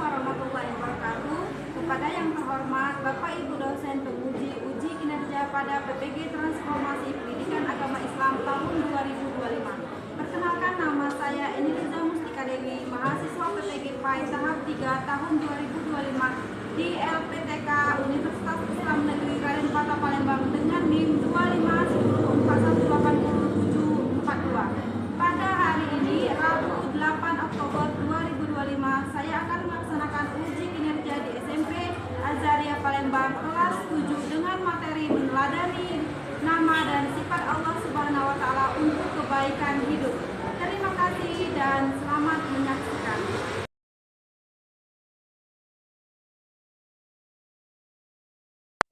warahmatullahi wabarakatuh. Kepada yang terhormat Bapak Ibu dosen penguji uji kinerja pada PPG Transformasi Pendidikan Agama Islam tahun 2025. Perkenalkan, nama saya Eniliza Mustika Dewi, mahasiswa PPG PAI tahap 3 tahun 2025 di LPTK Universitas Islam Negeri Raden Patah Palembang dengan NIM 2510418742. Pada hari ini, Rabu 8 Oktober 2025, saya akan melaksanakan uji kinerja di SMP Azaria Palembang kelas 7 dengan materi meneladani nama dan sifat Allah Subhanahu wa Ta'ala untuk kebaikan hidup. Terima kasih dan selamat menyaksikan.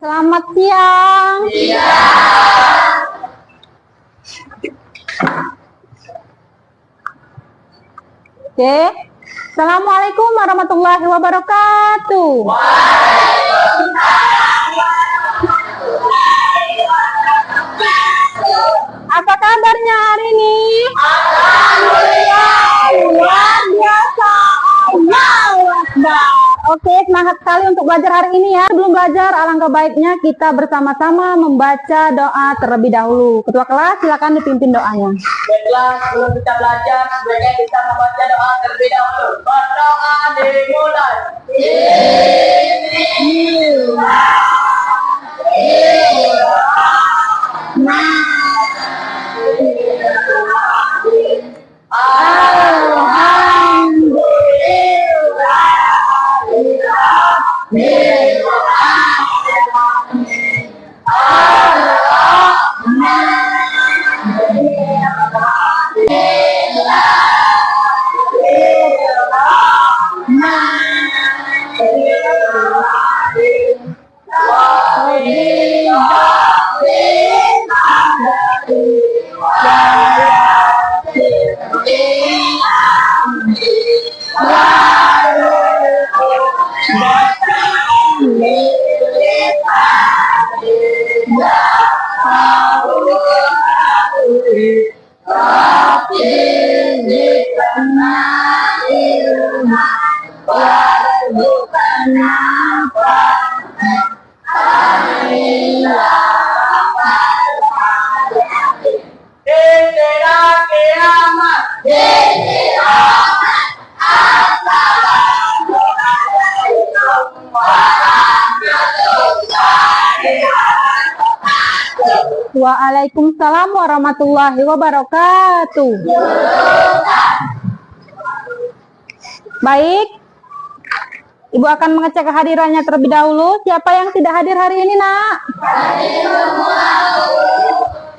Selamat siang. Oke. Assalamualaikum warahmatullahi wabarakatuh. Apa kabarnya hari ini? Alhamdulillah, luar biasa. Allahu Akbar. Oke, semangat sekali untuk belajar hari ini ya. Sebelum belajar, alangkah baiknya kita bersama-sama membaca doa terlebih dahulu. Ketua kelas, silakan dipimpin doanya. Baiklah, sebelum kita belajar, sebaiknya kita membaca doa terlebih dahulu. Berdoa dimulai. Waalaikumsalam warahmatullahi wabarakatuh. Baik, Ibu akan mengecek kehadirannya terlebih dahulu. Siapa yang tidak hadir hari ini, Nak?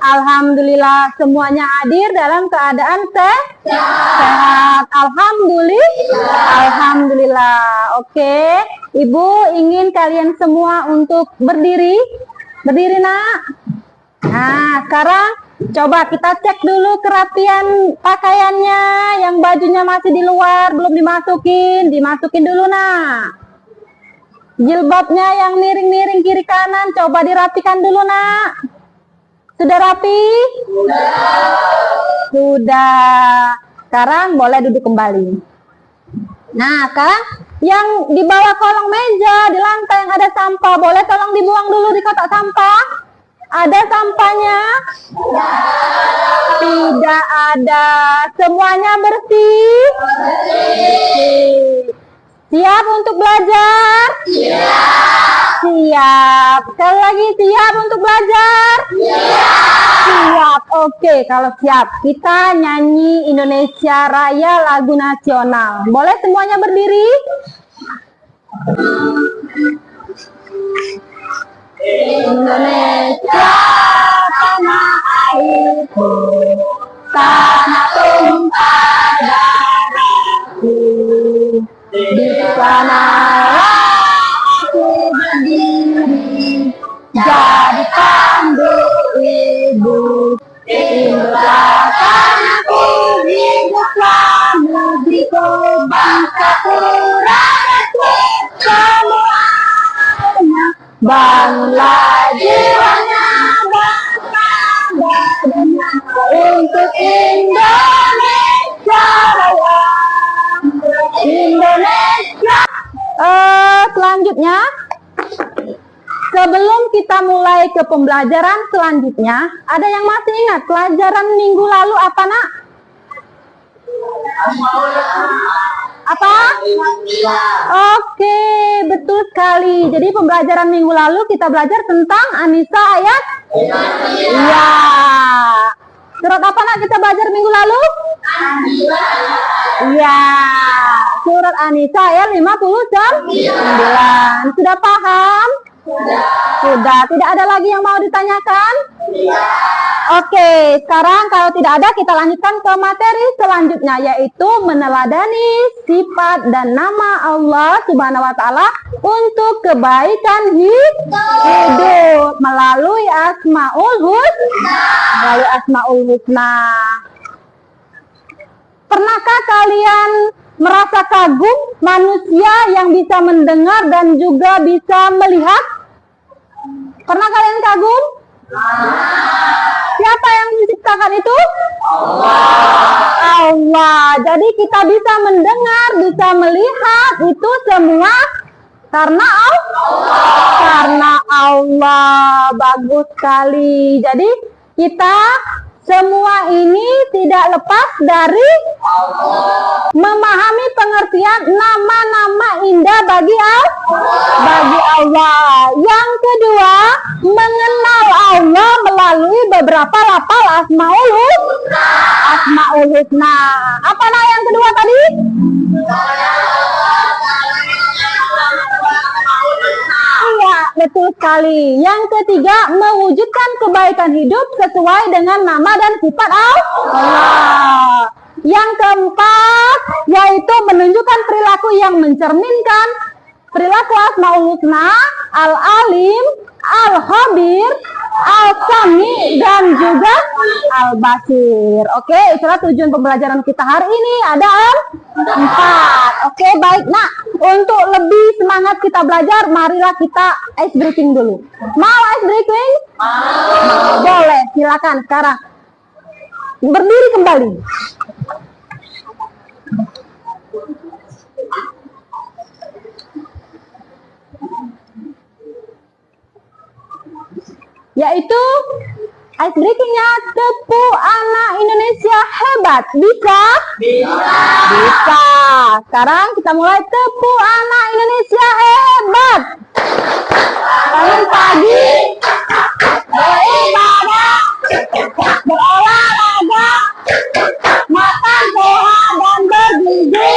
Alhamdulillah, semuanya hadir dalam keadaan sehat. Alhamdulillah. Oke, Ibu ingin kalian semua untuk berdiri. Berdiri, Nak. Nah, sekarang coba kita cek dulu kerapian pakaiannya. Yang bajunya masih di luar, belum dimasukin dulu, Nak. Jilbabnya yang miring-miring kiri kanan, coba dirapikan dulu, Nak. Sudah rapi? Sudah. Sekarang boleh duduk kembali. Nah, sekarang yang di bawah kolong meja, di lantai yang ada sampah, boleh tolong dibuang dulu di kotak sampah? Ada sampahnya? Tidak ada. Semuanya bersih? Siap untuk belajar? Siap. Sekali lagi, siap untuk belajar? Siap. Oke, kalau siap, kita nyanyi Indonesia Raya lagu nasional. Boleh semuanya berdiri? Indonesia tanah airku, tanah tumpah darahku. Di sanalah aku berdiri, jadi pandu hidup. Hiduplah tanahku, hiduplah negeriku, bangsaku, rakyatku, semuanya. Bangunlah jiwanya, bangunlah badannya untuk Indonesia Raya. Indonesia selanjutnya, sebelum kita mulai ke pembelajaran selanjutnya, ada yang masih ingat pelajaran minggu lalu apa, Nak? Apa? Oke, betul sekali. Jadi pembelajaran minggu lalu kita belajar tentang An-Nisa ayat? Iya. Surat apa, Nak, kita belajar minggu lalu? Iya. Surat An-Nisa ayat 59. Sudah paham? Sudah. Tidak ada lagi yang mau ditanyakan? Oke, sekarang kalau tidak ada kita lanjutkan ke materi selanjutnya, yaitu meneladani sifat dan nama Allah Subhanahu wa taala untuk kebaikan hidup melalui Asmaul Husna. Pernahkah kalian merasa kagum manusia yang bisa mendengar dan juga bisa melihat? Pernah kalian kagum? Siapa yang menciptakan itu? Allah. Jadi kita bisa mendengar, bisa melihat itu semua karena Allah. Bagus sekali. Jadi kita semua ini tidak lepas dari memahami pengertian nama-nama indah bagi Allah. Yang kedua, mengenal Allah melalui beberapa lafal Asmaul Husna. Apa nah yang kedua tadi? Iya, betul sekali. Yang ketiga, mewujudkan kebaikan hidup sesuai dengan nama dan sifat Allah. Yang keempat, yaitu menunjukkan perilaku yang mencerminkan perilaku Asmaul Husna, Al-Alim, Al-Khabir, Al-Sami, dan juga Al-Basir. Oke, itulah tujuan pembelajaran kita hari ini. Ada 4. Oke, baik. Nah, untuk lebih semangat kita belajar, marilah kita ice breaking dulu. Mau ice breaking? Boleh, silakan sekarang. Berdiri kembali. Yaitu ice breakingnya tepu anak Indonesia hebat. Bisa? Bisa. Sekarang kita mulai tepu anak Indonesia hebat. Bangun pagi, beribadah, berolahraga, makan sehat dan bergizi,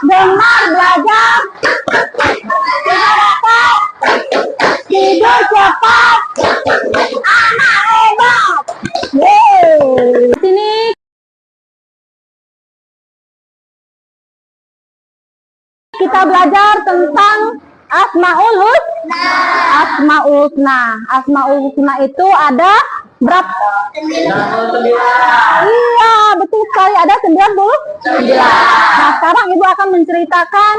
dengar belajar, tidur cepat, anak hebat. Sini kita belajar tentang Asmaul Husna itu ada berapa? 99. Iya, betul sekali, ada 99. Nah, sekarang Ibu akan menceritakan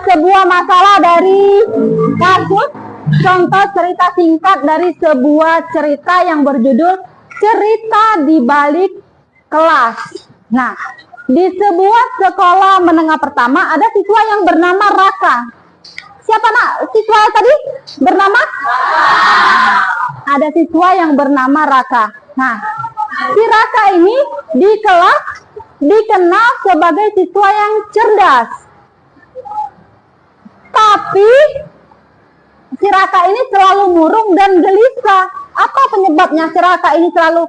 sebuah masalah dari kasus, contoh cerita singkat dari sebuah cerita yang berjudul Cerita di Balik Kelas. Nah, di sebuah sekolah menengah pertama ada siswa yang bernama Raka. Siapa, Nak, siswa tadi bernama? Ada siswa yang bernama Raka. Nah, si Raka ini di kelas dikenal sebagai siswa yang cerdas. Tapi si Raka ini selalu murung dan gelisah. Apa penyebabnya si Raka ini selalu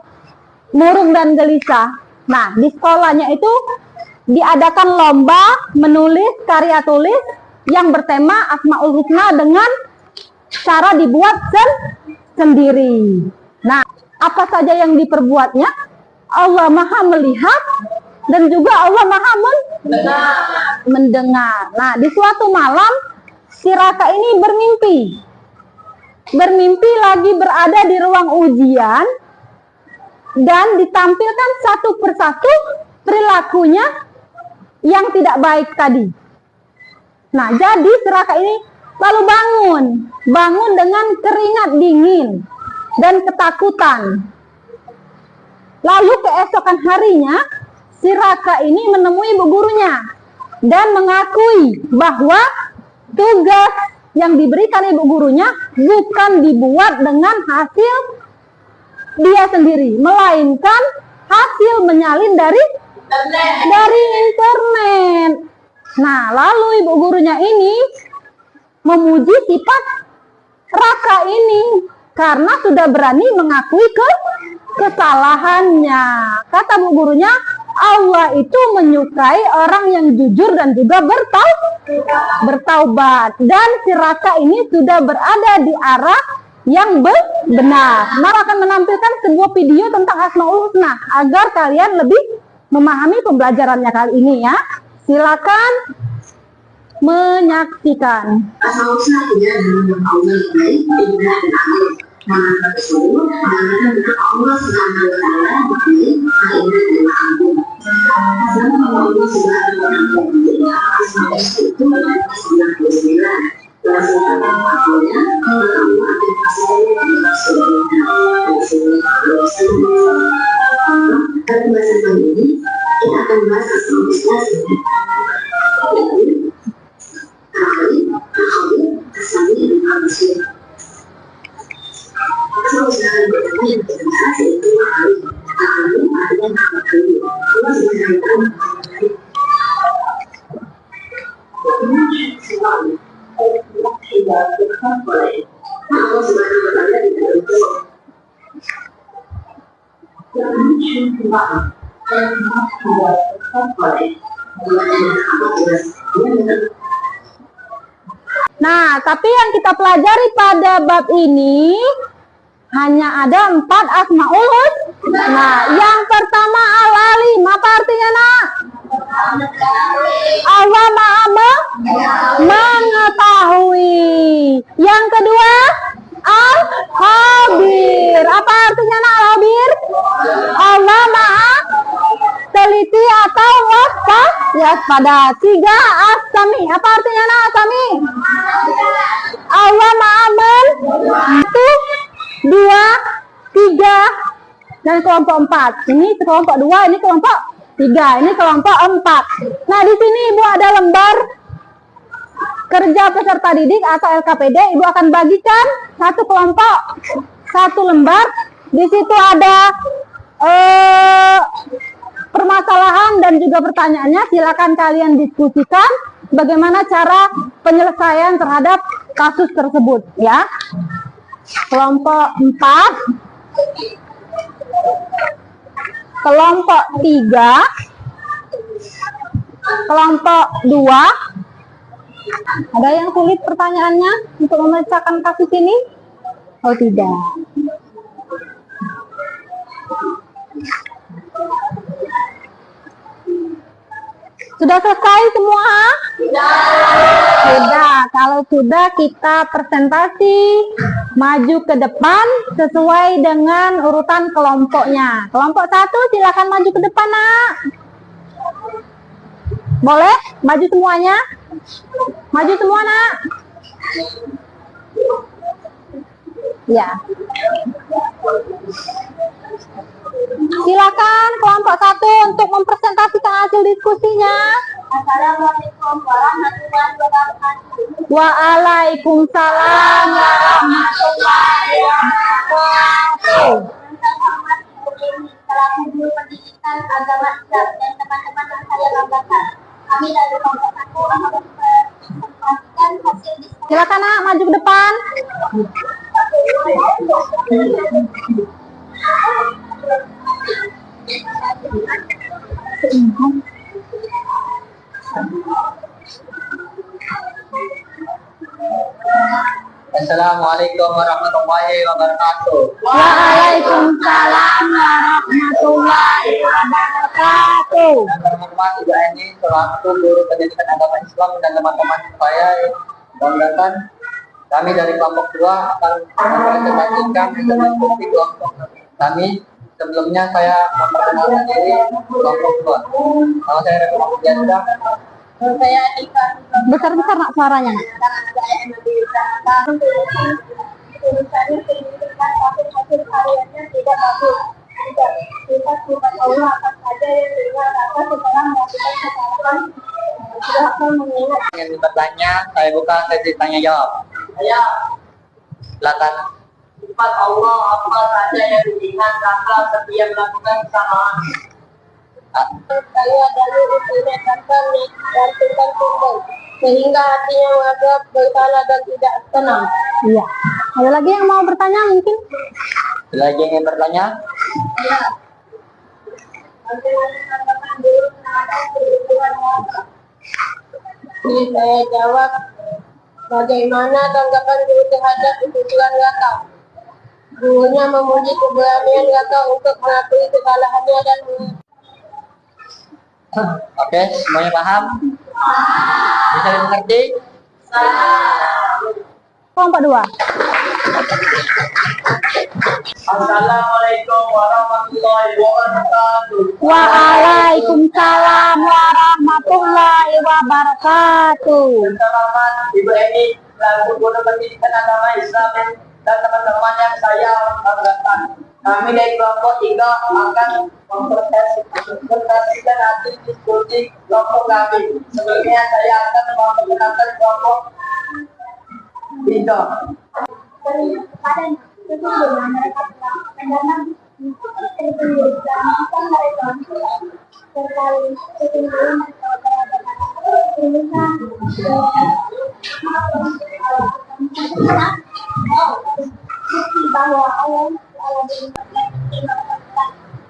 murung dan gelisah? Nah, di sekolahnya itu diadakan lomba menulis karya tulis yang bertema Asmaul Husna dengan cara dibuat sendiri. Nah, apa saja yang diperbuatnya? Allah Maha melihat dan juga Allah Maha mendengar. Nah, di suatu malam si Raka ini bermimpi lagi berada di ruang ujian dan ditampilkan satu persatu perilakunya yang tidak baik tadi. Nah, jadi si Raka ini lalu bangun dengan keringat dingin dan ketakutan. Lalu keesokan harinya si Raka ini menemui ibu gurunya dan mengakui bahwa tugas yang diberikan ibu gurunya bukan dibuat dengan hasil dia sendiri, melainkan hasil menyalin dari internet. Nah, lalu ibu gurunya ini memuji sifat Raka ini karena sudah berani mengakui kesalahannya. Kata bu gurunya, Allah itu menyukai orang yang jujur dan juga bertaubat. Dan si Raka ini sudah berada di arah yang benar. Nah, akan menampilkan sebuah video tentang Asmaul Husna agar kalian lebih memahami pembelajarannya kali ini ya. Silakan menyaksikan. Asmaul Husna artinya nama Allah yang baik, indah dan agung. Nama tersebut menandakan betapa Allah Subhanahu wa Ta'ala baik, indah dan agung. Nama Allah Subhanahu wa Ta'ala Asmaul Husna itu adalah 99. Berdasarkan akalnya, Allah akan asalnya dan maksudnya dan sebenarnya kalau pada pembahasan kali ini kita akan membahas Asmaul Husna yaitu Al-Khalid, Al-Sami, dan Al-Basir. Asmaul Husna yang pertama yang kita bahas yaitu Al-Khalid. Al-Khalid artinya Maha Khalid. Allah Subhanahu wa Ta'ala Maha Khalid. Allah Subhanahu wa Ta'ala tidak berdoa. Nah, tapi yang kita pelajari pada bab ini hanya ada 4 Asmaul Husna. Nah, yang pertama Al-Alim, apa artinya nak? Allah Maha mengetahui. Yang kedua Al-Khabir, apa artinya nak Al-Khabir? Allah Maha teliti atau waspada. 3 As-Sami, apa artinya nak As-Sami? Allah Maha 1, 2, 3 dan kelompok 4. Ini kelompok 2, ini kelompok 3, ini kelompok 4. Nah, di sini Ibu ada lembar kerja peserta didik atau LKPD. Ibu akan bagikan satu kelompok, satu lembar. Di situ ada permasalahan dan juga pertanyaannya. Silakan kalian diskusikan bagaimana cara penyelesaian terhadap kasus tersebut ya. Kelompok 4, kelompok 3, kelompok 2. Ada yang sulit pertanyaannya untuk memecahkan kasus ini? Oh tidak. Sudah selesai semua? Sudah. Kalau sudah, kita presentasi maju ke depan sesuai dengan urutan kelompoknya. Kelompok 1 silakan maju ke depan nak. Boleh? Maju semuanya? Maju semua nak. Ya. Silakan kelompok 1 untuk mempresentasikan hasil diskusinya. Assalamualaikum warahmatullahi wabarakatuh. Waalaikumsalam warahmatullahi wabarakatuh. Selaku guru pendidikan agama Islam dan teman-teman yang saya banggakan, kami dari kelompok 1 akan mempresentasikan hasil diskusi. Silakan nak maju ke depan. Assalamualaikum warahmatullahi wabarakatuh. Waalaikumsalam warahmatullahi wabarakatuh. Yang terhormat Ibu Eni selaku guru pendidikan agama Islam dan teman-teman saya banggakan, kami dari kelompok 2 akan mempresentasikan hasil diskusi kelompok kami. Sebelumnya saya memperkenalkan diri kelompok 2. Nama saya Rekma Pujiasa. Saya Ika. Besar-besar nak suaranya nak. Tulisannya pendidikan hasil karyanya tidak bagus. Sifat-sifat Allah apa saja yang dengan rasa setelah melakukan kesalahan Silahkan mengingat. Ingin bertanya, saya buka sesi tanya jawab. Saya Silakan. sifat Allah apa saja yang dilihat raka setiap melakukan kesalahan. Saya dalil usulnya tanpa menggantungkan tumbang, sehingga hatinya merasa bersalah dan tidak tenang. Iya. Ada lagi yang mau bertanya mungkin? Ada lagi yang ingin bertanya? Ya. Bagaimana tanggapan guru terhadap kebutuhan warga? Ini saya jawab, bagaimana tanggapan guru terhadap kebutuhan Raka? Gurunya memuji keberanian Raka untuk mengakui kesalahannya dan Oke, semuanya paham? Bisa dimengerti? Kelompok 2. Assalamualaikum warahmatullahi wabarakatuh. Waalaikumsalam warahmatullahi wabarakatuh. Selamat Ibu Eni selaku guru pendidikan agama Islam dan teman-teman yang saya banggakan. Kami dari kelompok 3 akan mempresentasikan hasil diskusi kelompok kami. Sebelumnya saya akan memperkenalkan kelompok 3. kepada sesungguhnya mereka telah mendanam terpendirikan mereka terkali sesungguhnya mereka berada dalam bukti bahwa Allah kita saat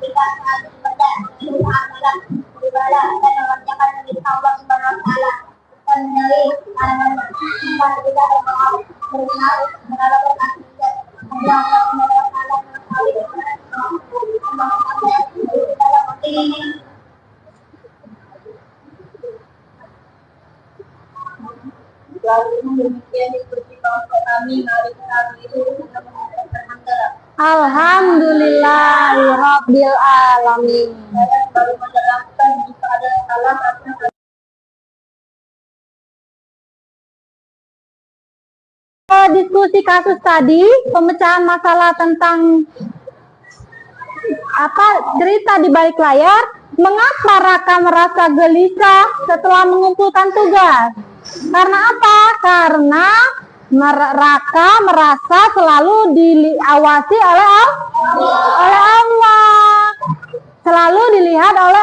ibadah amalan ibadah dan mengerjakan milik Allah Subhanahu wa taala dan menyalih tanaman dan tidak berusaha mengharapkan akibat Allah Subhanahu wa taala demikian seperti kelompok kami hari kami itu sudah mengucapkan hamdalah. Alhamdulillahirabbil alamin. Saya baru menerangkan jika ada salah apa Diskusi kasus tadi, pemecahan masalah tentang cerita di balik layar, mengapa Raka merasa gelisah setelah mengumpulkan tugas? Karena apa? Karena Raka merasa selalu diawasi oleh Allah, selalu dilihat oleh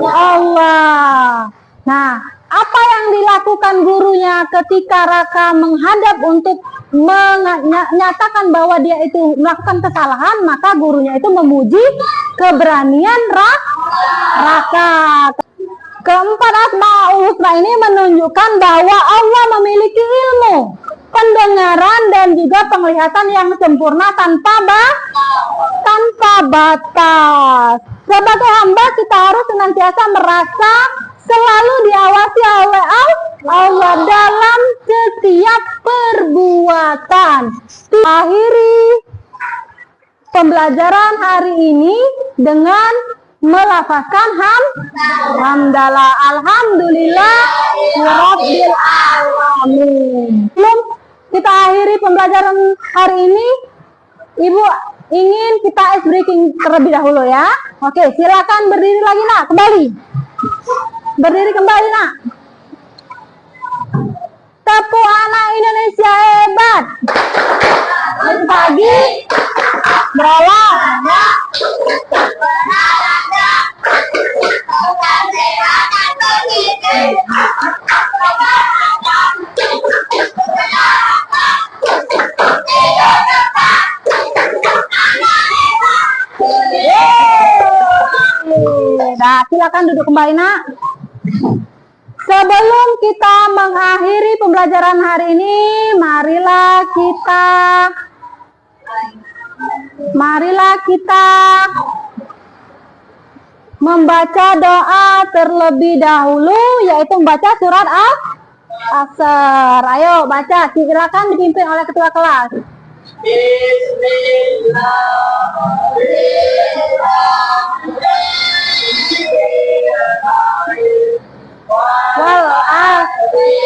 Allah. Nah, apa yang dilakukan gurunya ketika Raka menghadap untuk menyatakan bahwa dia itu melakukan kesalahan, maka gurunya itu memuji keberanian Raka. Keempat, Asmaul Husna ini menunjukkan bahwa Allah memiliki ilmu, pendengaran dan juga penglihatan yang sempurna tanpa batas. Sebagai hamba kita harus senantiasa merasa selalu diawasi oleh Allah dalam setiap perbuatan. Akhiri pembelajaran hari ini dengan melafazkan hamdalah, alhamdulillah rabbil alamin. Sebelum kita akhiri pembelajaran hari ini, Ibu ingin kita ice breaking terlebih dahulu ya. Oke, silakan berdiri lagi nak, kembali. Berdiri kembali nak. Tepuk anak Indonesia hebat. Selamat pagi. Berawal. Nah, silakan duduk kembali nak. Sebelum kita mengakhiri pembelajaran hari ini, marilah kita membaca doa terlebih dahulu, yaitu membaca surat Al-Asr. Ayo baca, silakan dipimpin oleh ketua kelas. Wal asri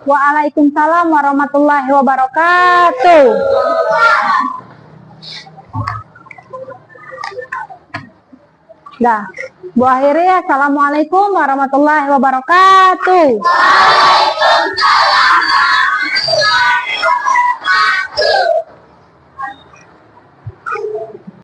Waalaikumsalam warahmatullahi wabarakatuh. Dah, Bu akhiri. Assalamualaikum warahmatullahi wabarakatuh.